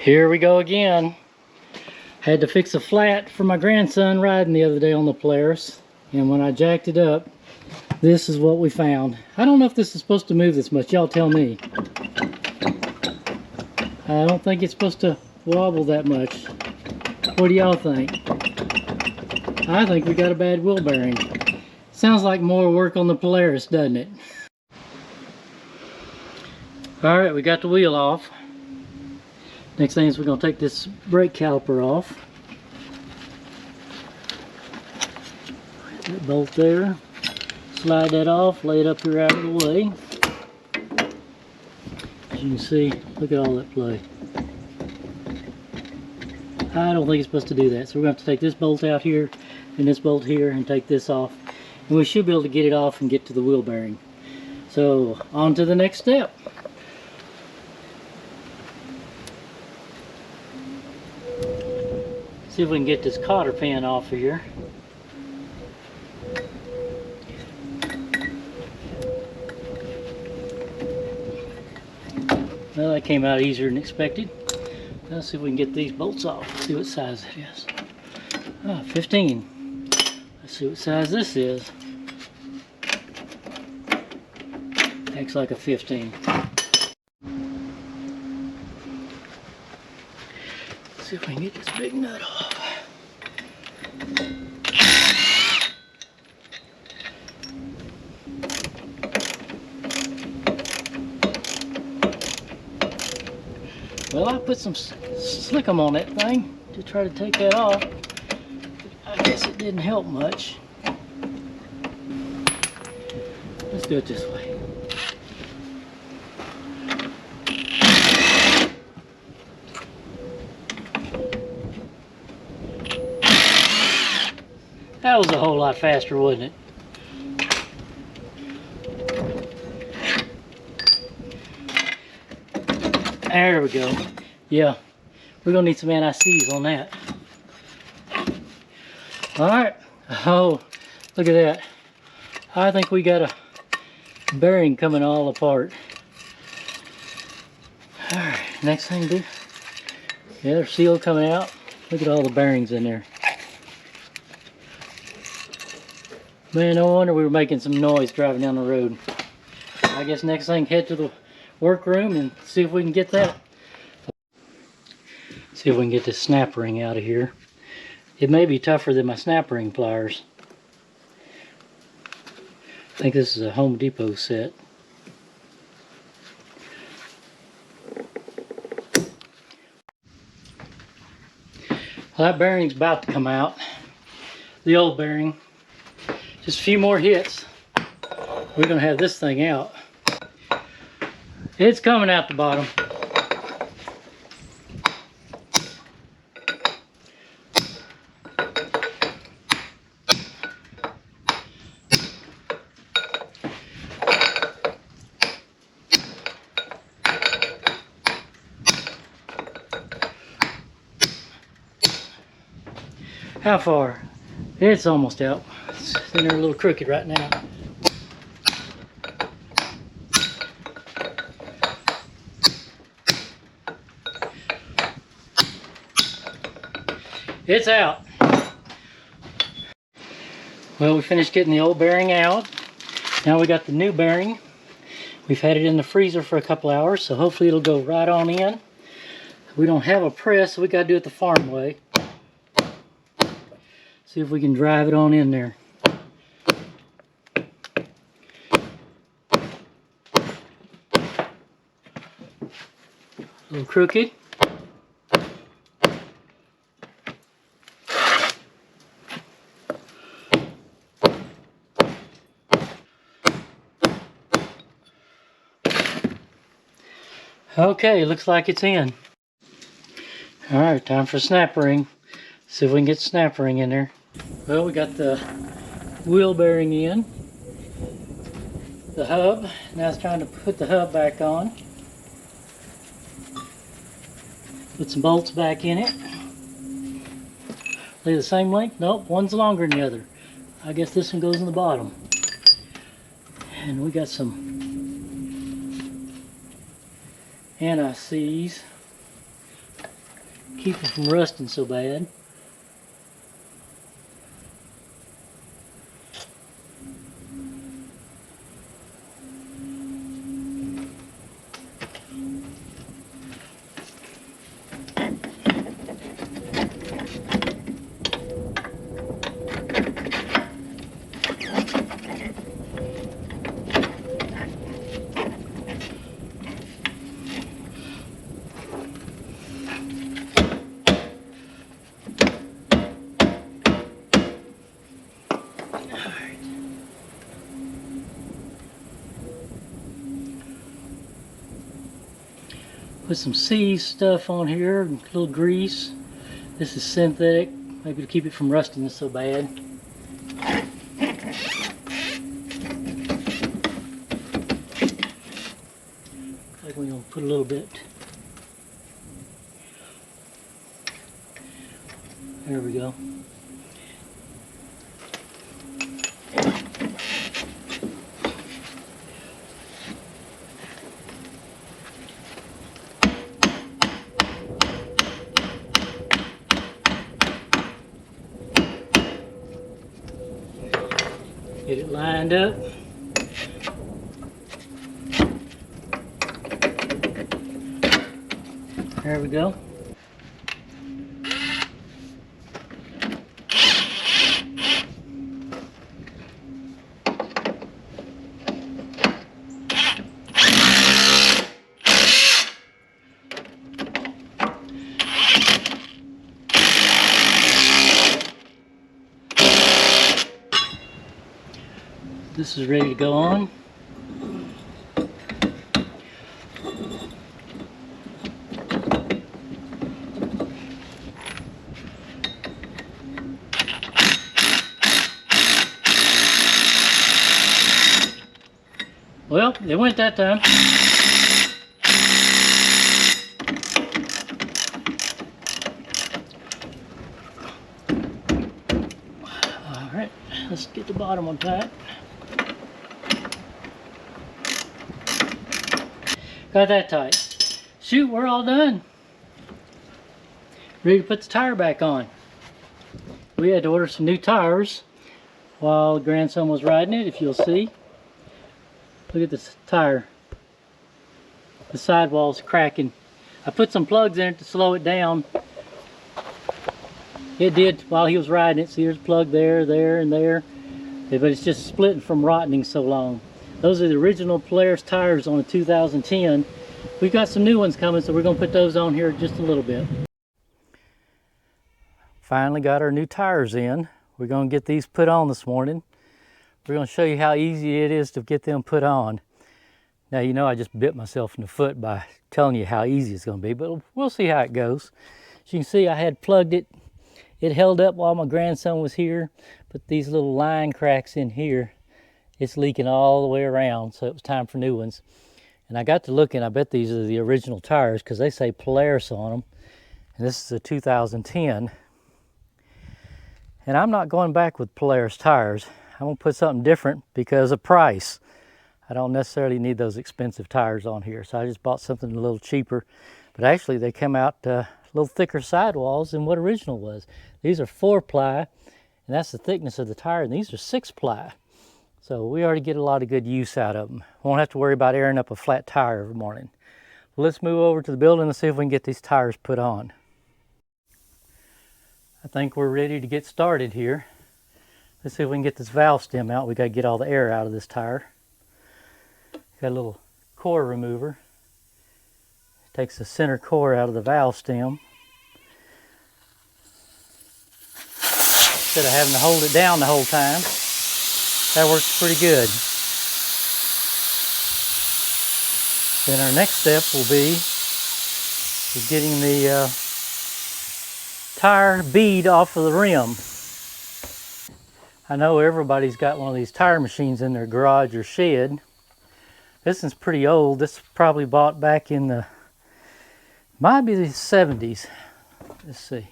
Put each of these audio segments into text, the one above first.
Here we go again. Had to fix a flat for my grandson riding the other day on the Polaris, and when I jacked it up, this is what we found. I don't know if this is supposed to move this much. Y'all tell me. I don't think it's supposed to wobble that much. What do y'all think? I think we got a bad wheel bearing. Sounds like more work on the Polaris, doesn't it? Alright, we got the wheel off. Next thing is we're going to take this brake caliper off. That bolt there. Slide that off, lay it up here out of the way. As you can see, look at all that play. I don't think it's supposed to do that, so we're going to have to take this bolt out here and this bolt here and take this off. And we should be able to get it off and get to the wheel bearing. So, on to the next step. See if we can get this cotter pin off of here. Well, that came out easier than expected. Let's see if we can get these bolts off. See what size it is. Ah, 15. Let's see what size this is. Acts like a 15. Let's see if we can get this big nut off. Well, I put some slickum on that thing to try to take that off. I guess it didn't help much. Let's do it this way. That was a whole lot faster, wasn't it? There we go. Yeah, we're gonna need some anti-seize on that. All right. Oh, look at that. I think we got a bearing coming all apart. All right, next thing to do. Yeah, there's seal coming out. Look at all the bearings in there. Man, no wonder we were making some noise driving down the road. I guess next thing, head to the workroom and see if we can get that. See if we can get this snap ring out of here. It may be tougher than my snap ring pliers. I think this is a Home Depot set. Well, that bearing's about to come out. The old bearing. Just a few more hits. We're going to have this thing out. It's coming out the bottom. How far? It's almost out. It's in there a little crooked right now. It's out. Well, we finished getting the old bearing out. Now we got the new bearing. We've had it in the freezer for a couple hours, so hopefully it'll go right on in. We don't have a press, so we got to do it the farm way. See if we can drive it on in there. A little crooked. Okay, looks like it's in. Alright, time for snap ring. See if we can get snap ring in there. Well, we got the wheel bearing in. The hub. Now it's trying to put the hub back on. Put some bolts back in it. Are they the same length? Nope, one's longer than the other. I guess this one goes in the bottom. And we got some anti-seize. keep it from rusting so bad. Put some C's stuff on here, a little grease. This is synthetic, maybe to keep it from rusting so bad. Like we're gonna put a little bit. There we go. Get it lined up. There we go. This is ready to go on. Well, it went that time. All right, let's get the bottom on tight. Got that tight. Shoot, we're all done. Ready to put the tire back on. We had to order some new tires while grandson was riding it, if you'll see. Look at this tire. The sidewall's cracking. I put some plugs in it to slow it down. It did while he was riding it. See, there's a plug there, there, and there. But it's just splitting from rotting so long. Those are the original Polaris tires on a 2010. We've got some new ones coming, so we're going to put those on here just a little bit. Finally got our new tires in. We're going to get these put on this morning. We're going to show you how easy it is to get them put on. Now, you know I just bit myself in the foot by telling you how easy it's going to be, but we'll see how it goes. As you can see, I had plugged it. It held up while my grandson was here, but these little line cracks in here, it's leaking all the way around, so it was time for new ones. And I got to looking, I bet these are the original tires because they say Polaris on them. And this is a 2010. And I'm not going back with Polaris tires. I'm going to put something different because of price. I don't necessarily need those expensive tires on here, so I just bought something a little cheaper. But actually they come out a little thicker sidewalls than what original was. These are 4-ply, and that's the thickness of the tire, and these are 6-ply. So we already get a lot of good use out of them. Won't have to worry about airing up a flat tire every morning. Well, let's move over to the building and see if we can get these tires put on. I think we're ready to get started here. Let's see if we can get this valve stem out. We got to get all the air out of this tire. Got a little core remover. Takes the center core out of the valve stem. Instead of having to hold it down the whole time. That works pretty good. Then our next step will be getting the tire bead off of the rim. I know everybody's got one of these tire machines in their garage or shed. This one's pretty old. This was probably bought back in the, might be the 70s. Let's see.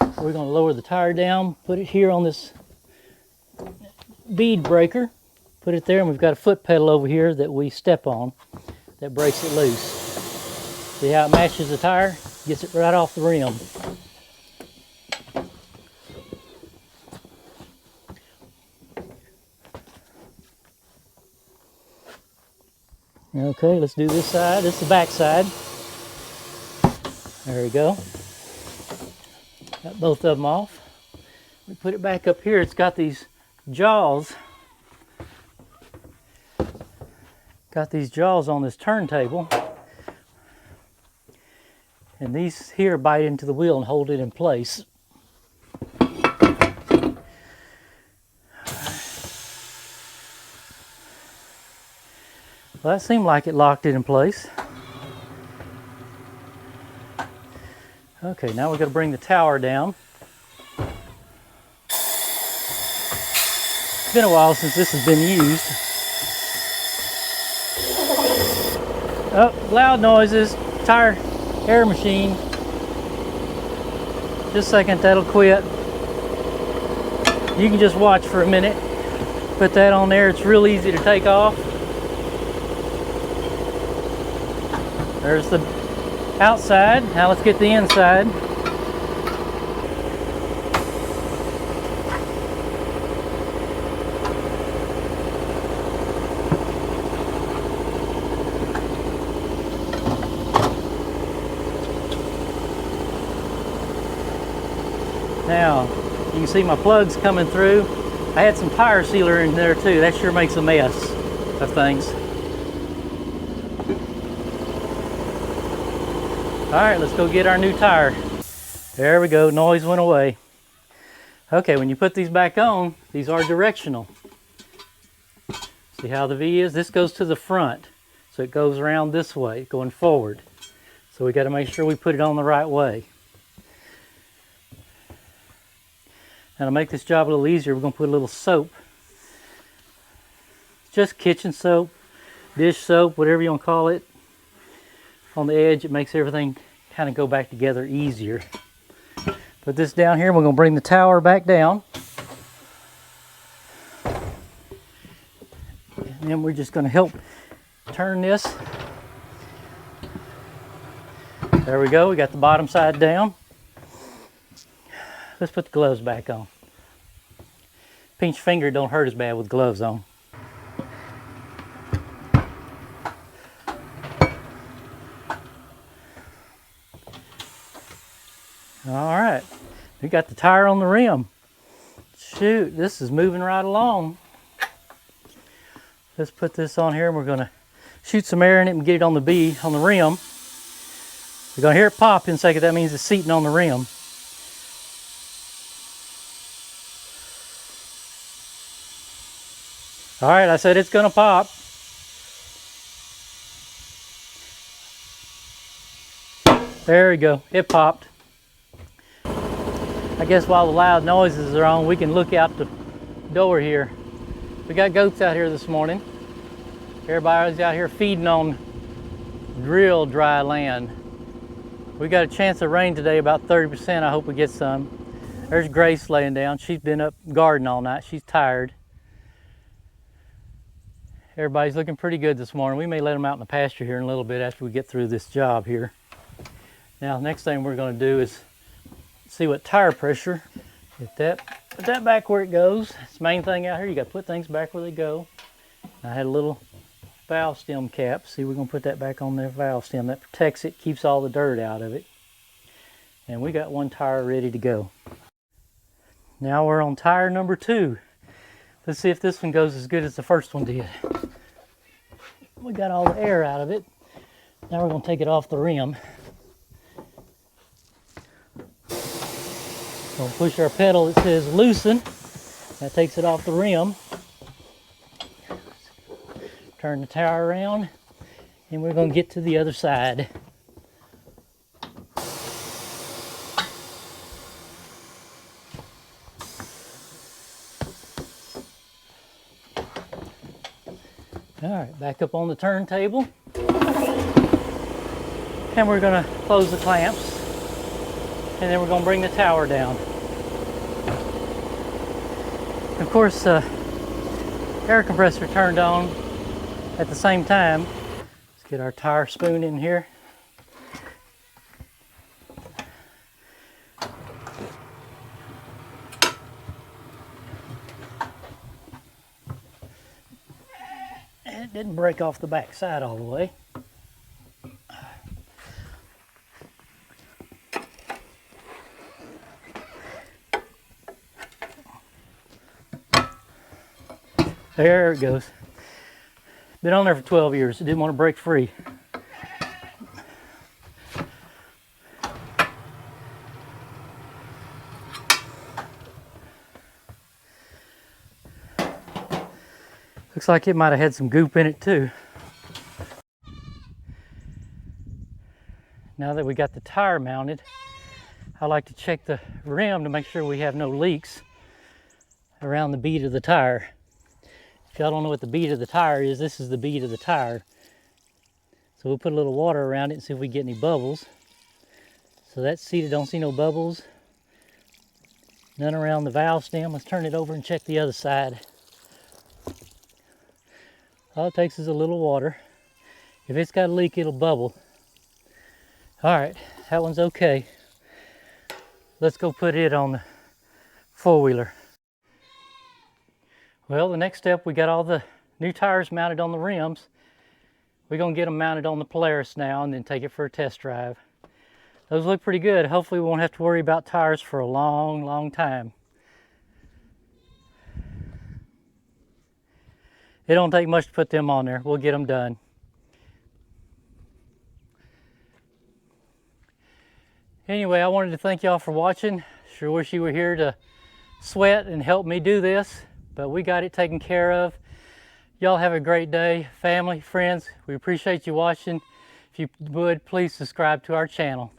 We're going to lower the tire down, put it here on this bead breaker, put it there, and we've got a foot pedal over here that we step on that breaks it loose. See how it matches the tire? Gets it right off the rim. Okay, let's do this side. This is the back side. There we go. Got both of them off. We put it back up here. It's got these jaws. Got these jaws on this turntable. And these here bite into the wheel and hold it in place. Well, that seemed like it locked it in place. Okay, now we're going to bring the tower down. It's been a while since this has been used. Oh, loud noises. Tire air machine. Just a second, that'll quit. You can just watch for a minute. Put that on there. It's real easy to take off. There's the outside. Now let's get the inside. Now, you can see my plugs coming through. I had some tire sealer in there too. That sure makes a mess of things. All right, let's go get our new tire. There we go, noise went away. Okay, when you put these back on, these are directional. See how the V is? This goes to the front, so it goes around this way, going forward. So we got to make sure we put it on the right way. Now to make this job a little easier, we're going to put a little soap. Just kitchen soap, dish soap, whatever you want to call it. On the edge, it makes everything kind of go back together easier. Put this down here, we're going to bring the tower back down. And then we're just going to help turn this. There we go, we got the bottom side down. Let's put the gloves back on. Pinch finger don't hurt as bad with gloves on. All right, we got the tire on the rim. Shoot, this is moving right along. Let's put this on here and we're gonna shoot some air in it and get it on the B, on the rim. You're gonna hear it pop in a second, that means it's seating on the rim. All right, I said it's gonna pop. There we go, it popped. I guess while the loud noises are on, we can look out the door here. We got goats out here this morning. Everybody's out here feeding on real dry land. We got a chance of rain today, about 30%. I hope we get some. There's Grace laying down. She's been up gardening all night. She's tired. Everybody's looking pretty good this morning. We may let them out in the pasture here in a little bit after we get through this job here. Now, the next thing we're going to do is see what tire pressure. Put that back where it goes. It's the main thing out here. You got to put things back where they go. I had a little valve stem cap. See, we're going to put that back on the valve stem. That protects it, keeps all the dirt out of it. And we got one tire ready to go. Now we're on tire number 2. Let's see if this one goes as good as the first one did. We got all the air out of it. Now we're going to take it off the rim. We'll push our pedal that says loosen. That takes it off the rim. Turn the tower around and we're going to get to the other side. All right, back up on the turntable. And we're going to close the clamps. And then we're going to bring the tower down. Of course, air compressor turned on at the same time. Let's get our tire spoon in here. it didn't break off the back side all the way. There it goes. Been on there for 12 years. It didn't want to break free. Looks like it might have had some goop in it too. Now that we got the tire mounted, I like to check the rim to make sure we have no leaks around the bead of the tire. If y'all don't know what the bead of the tire is, this is the bead of the tire. So we'll put a little water around it and see if we get any bubbles. So that's seated, don't see no bubbles. None around the valve stem. Let's turn it over and check the other side. All it takes is a little water. If it's got a leak, it'll bubble. All right, that one's okay. Let's go put it on the four-wheeler. Well, the next step, we got all the new tires mounted on the rims. We're gonna get them mounted on the Polaris now and then take it for a test drive. Those look pretty good. Hopefully we won't have to worry about tires for a long, long time. It don't take much to put them on there. We'll get them done. Anyway, I wanted to thank y'all for watching. Sure wish you were here to sweat and help me do this, but we got it taken care of. Y'all have a great day. Family, friends, we appreciate you watching. If you would, please subscribe to our channel.